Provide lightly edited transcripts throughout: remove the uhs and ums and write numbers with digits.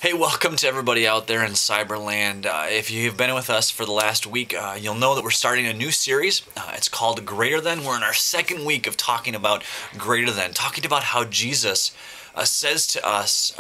Hey, welcome to everybody out there in Cyberland. If you've been with us for the last week, you'll know that we're starting a new series. It's called Greater Than. We're in our second week of talking about Greater Than, talking about how Jesus says to us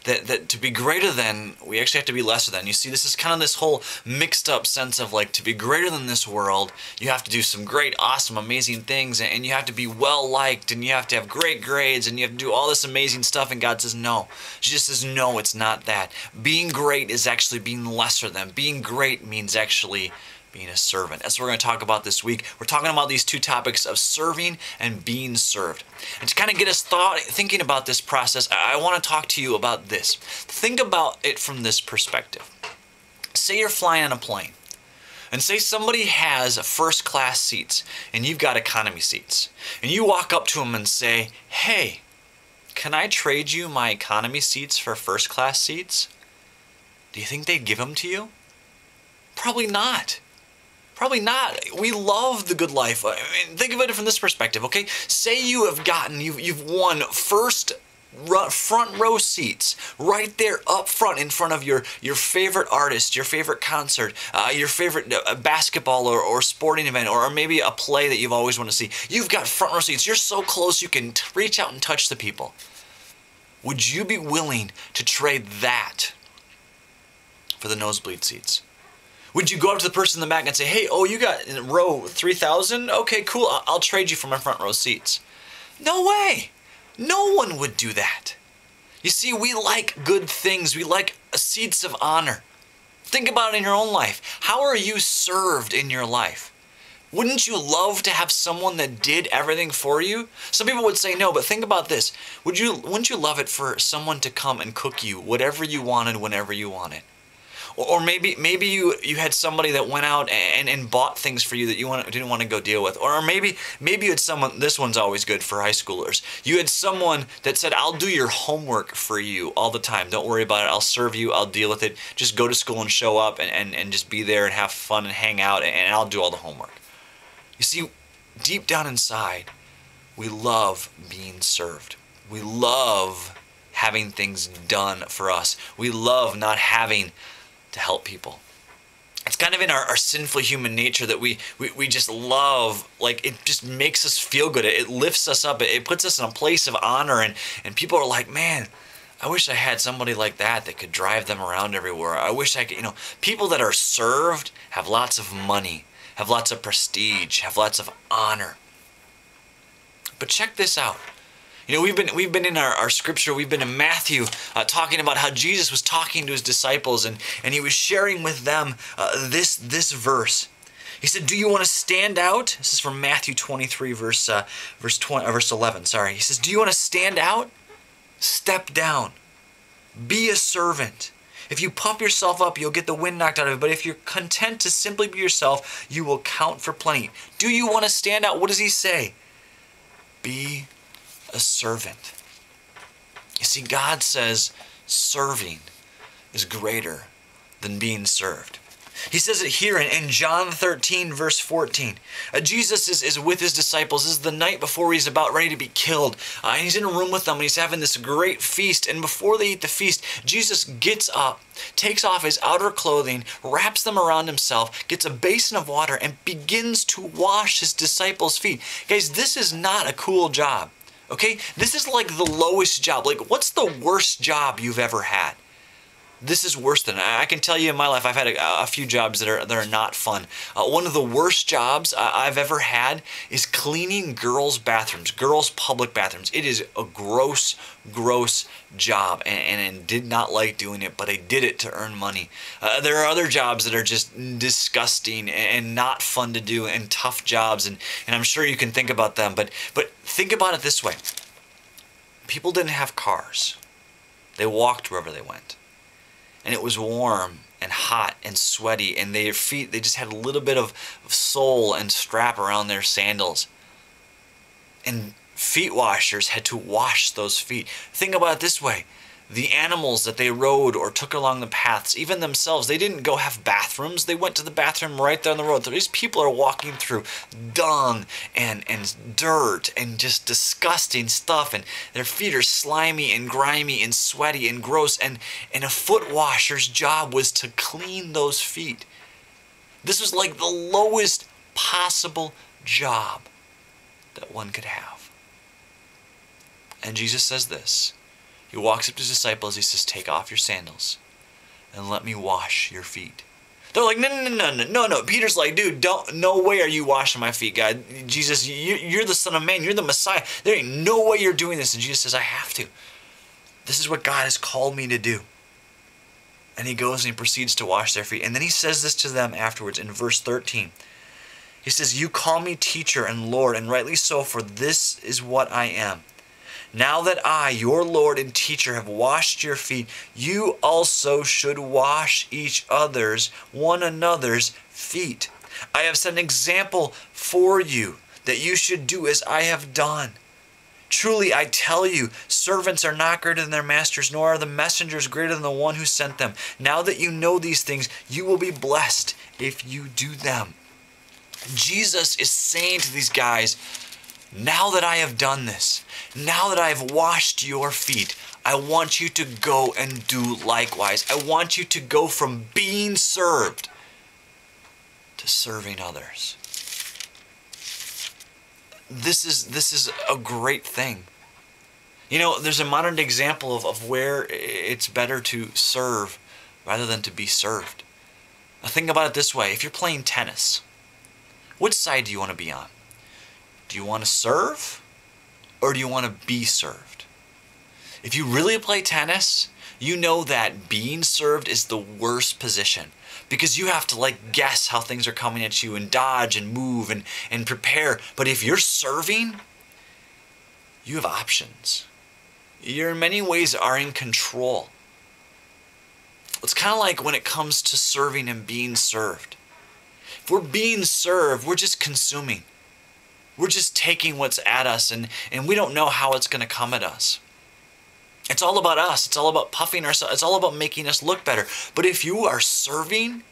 that to be greater than, we actually have to be lesser than. You see, this is kind of this whole mixed up sense of like, to be greater than this world, you have to do some great, awesome, amazing things, and you have to be well liked, and you have to have great grades, and you have to do all this amazing stuff. And God says no. Jesus says no, it's not that. Being great is actually being lesser than. Being great means actually being a servant. That's what we're going to talk about this week. We're talking about these two topics of serving and being served. And to kind of get us thinking about this process, I want to talk to you about this. Think about it from this perspective. Say you're flying on a plane, and say somebody has first class seats and you've got economy seats. And you walk up to them and say, "Hey, can I trade you my economy seats for first class seats?" Do you think they'd give them to you? Probably not. Probably not. We love the good life. I mean, think of it from this perspective, okay? Say you've won front row seats right there up front in front of your favorite artist, your favorite concert, your favorite basketball or sporting event, or maybe a play that you've always wanted to see. You've got front row seats. You're so close you can reach out and touch the people. Would you be willing to trade that for the nosebleed seats? Would you go up to the person in the back and say, "Hey, you got in row 3000? Okay, cool. I'll trade you for my front row seats." No way. No one would do that. You see, we like good things. We like seats of honor. Think about it in your own life. How are you served in your life? Wouldn't you love to have someone that did everything for you? Some people would say no, but think about this. Wouldn't you love it for someone to come and cook you whatever you wanted whenever you wanted? Or maybe you had somebody that went out and bought things for you that you didn't want to go deal with. Or maybe you had someone, this one's always good for high schoolers. You had someone that said, "I'll do your homework for you all the time. Don't worry about it. I'll serve you. I'll deal with it. Just go to school and show up and just be there and have fun and hang out, and I'll do all the homework." You see, deep down inside, we love being served. We love having things done for us. We love not having to help people. It's kind of in our sinful human nature that we just love, like, it just makes us feel good. It lifts us up. It puts us in a place of honor, and people are like, "Man, I wish I had somebody like that could drive them around everywhere. I wish I could," people that are served have lots of money, have lots of prestige, have lots of honor. But check this out. We've been in our scripture, we've been in Matthew talking about how Jesus was talking to his disciples, and he was sharing with them this verse. He said, "Do you want to stand out?" This is from Matthew 23, verse 11. Sorry. He says, "Do you want to stand out? Step down. Be a servant. If you puff yourself up, you'll get the wind knocked out of it. But if you're content to simply be yourself, you will count for plenty." Do you want to stand out? What does he say? Be a servant. You see, God says serving is greater than being served. He says it here in John 13, verse 14. Jesus is with his disciples. This is the night before he's about ready to be killed. And he's in a room with them, and he's having this great feast. And before they eat the feast, Jesus gets up, takes off his outer clothing, wraps them around himself, gets a basin of water, and begins to wash his disciples' feet. Guys, this is not a cool job. Okay, this is like the lowest job. Like, what's the worst job you've ever had? This is worse than I can tell you in my life. I've had a few jobs that are not fun. One of the worst jobs I've ever had is cleaning girls' bathrooms, girls' public bathrooms. It is a gross job, and I did not like doing it, but I did it to earn money. There are other jobs that are just disgusting and not fun to do, and tough jobs, and I'm sure you can think about them. But think about it this way: people didn't have cars; they walked wherever they went. And it was warm and hot and sweaty, and their feet, they just had a little bit of sole and strap around their sandals. And feet washers had to wash those feet. Think about it this way: The animals that they rode or took along the paths, even themselves, they didn't go have bathrooms. They went to the bathroom right there on the road. These people are walking through dung and dirt and just disgusting stuff, and their feet are slimy and grimy and sweaty and gross, and a foot washer's job was to clean those feet. This was like the lowest possible job that one could have. And Jesus says this. He walks up to his disciples. He says, take off your sandals and let me wash your feet. They're like, no. Peter's like, dude, no way are you washing my feet, God. Jesus, you're the Son of Man. You're the Messiah. There ain't no way you're doing this. And Jesus says, I have to. This is what God has called me to do. And he goes and he proceeds to wash their feet. And then he says this to them afterwards in verse 13. He says, you call me teacher and Lord, and rightly so, for this is what I am. Now that I, your Lord and teacher, have washed your feet, you also should wash one another's feet. I have set an example for you that you should do as I have done. Truly, I tell you, servants are not greater than their masters, nor are the messengers greater than the one who sent them. Now that you know these things, you will be blessed if you do them. Jesus is saying to these guys, now that I have done this, now that I have washed your feet, I want you to go and do likewise. I want you to go from being served to serving others. This is a great thing. You know, there's a modern example of where it's better to serve rather than to be served. Now think about it this way. If you're playing tennis, which side do you want to be on? Do you want to serve or do you want to be served? If you really play tennis, you know that being served is the worst position because you have to guess how things are coming at you and dodge and move and prepare. But if you're serving, you have options. You in many ways are in control. It's kind of like when it comes to serving and being served. If we're being served, we're just consuming. We're just taking what's at us, and we don't know how it's going to come at us. It's all about us. It's all about puffing ourselves. It's all about making us look better. But if you are serving,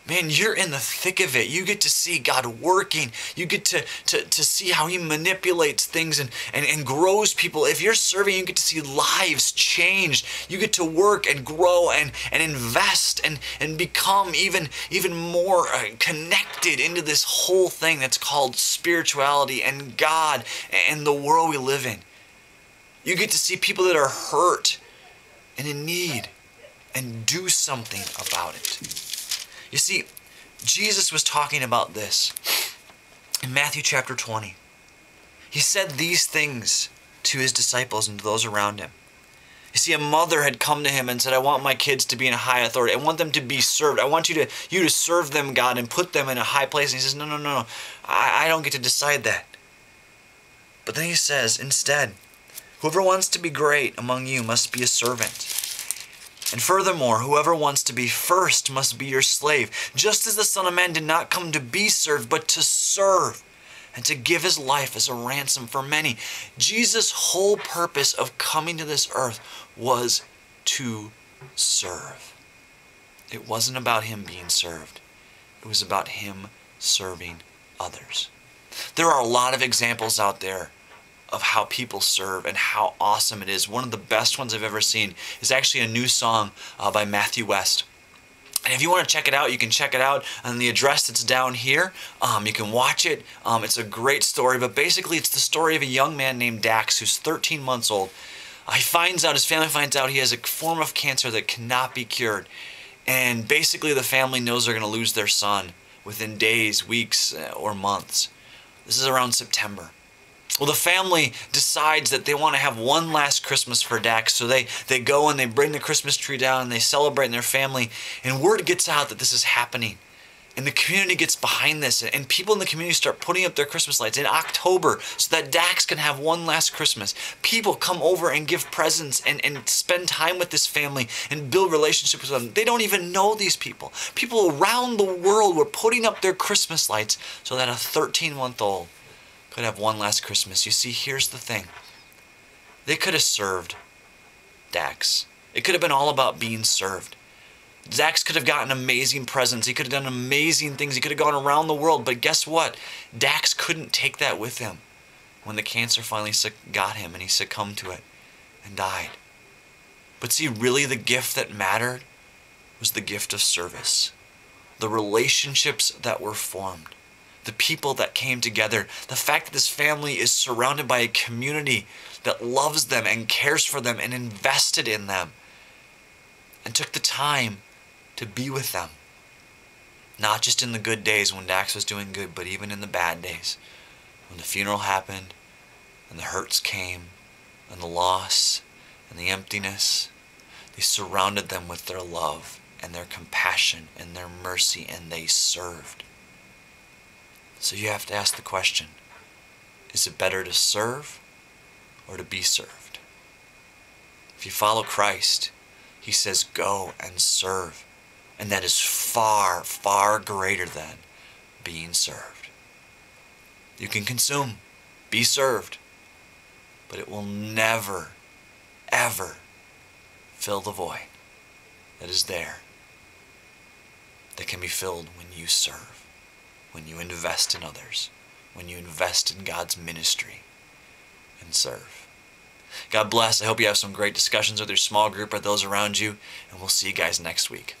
man, you're in the thick of it. You get to see God working. You get to see how he manipulates things and grows people. If you're serving, you get to see lives changed. You get to work and grow and invest and become even more connected into this whole thing that's called spirituality and God and the world we live in. You get to see people that are hurt and in need and do something about it. You see, Jesus was talking about this in Matthew chapter 20. He said these things to his disciples and to those around him. You see, a mother had come to him and said, I want my kids to be in a high authority. I want them to be served. I want you to serve them, God, and put them in a high place. And he says, no. I don't get to decide that. But then he says, instead, whoever wants to be great among you must be a servant. And furthermore, whoever wants to be first must be your slave, just as the Son of Man did not come to be served, but to serve, and to give his life as a ransom for many. Jesus' whole purpose of coming to this earth was to serve. It wasn't about him being served. It was about him serving others. There are a lot of examples out there of how people serve and how awesome it is. One of the best ones I've ever seen is actually a new song by Matthew West. And if you want to check it out, you can check it out on the address that's down here. You can watch it. It's a great story, but basically it's the story of a young man named Dax who's 13 months old. His family finds out he has a form of cancer that cannot be cured. And basically the family knows they're going to lose their son within days, weeks, or months. This is around September. Well, the family decides that they want to have one last Christmas for Dax, so they go and they bring the Christmas tree down and they celebrate in their family, and word gets out that this is happening. And the community gets behind this, and people in the community start putting up their Christmas lights in October so that Dax can have one last Christmas. People come over and give presents and spend time with this family and build relationships with them. They don't even know these people. People around the world were putting up their Christmas lights so that a 13-month-old could have one last Christmas. You see, here's the thing. They could have served, Dax. It could have been all about being served. Dax could have gotten amazing presents. He could have done amazing things. He could have gone around the world. But guess what? Dax couldn't take that with him when the cancer finally got him and he succumbed to it and died. But see, really the gift that mattered was the gift of service. The relationships that were formed. The people that came together. The fact that this family is surrounded by a community that loves them and cares for them and invested in them. And took the time to be with them. Not just in the good days when Dax was doing good, but even in the bad days. When the funeral happened, and the hurts came, and the loss, and the emptiness. They surrounded them with their love, and their compassion, and their mercy, and they served. So you have to ask the question, is it better to serve or to be served? If you follow Christ, he says go and serve. And that is far, far greater than being served. You can consume, be served, but it will never, ever fill the void that is there, that can be filled when you serve, when you invest in others, when you invest in God's ministry and serve. God bless. I hope you have some great discussions with your small group or those around you, and we'll see you guys next week.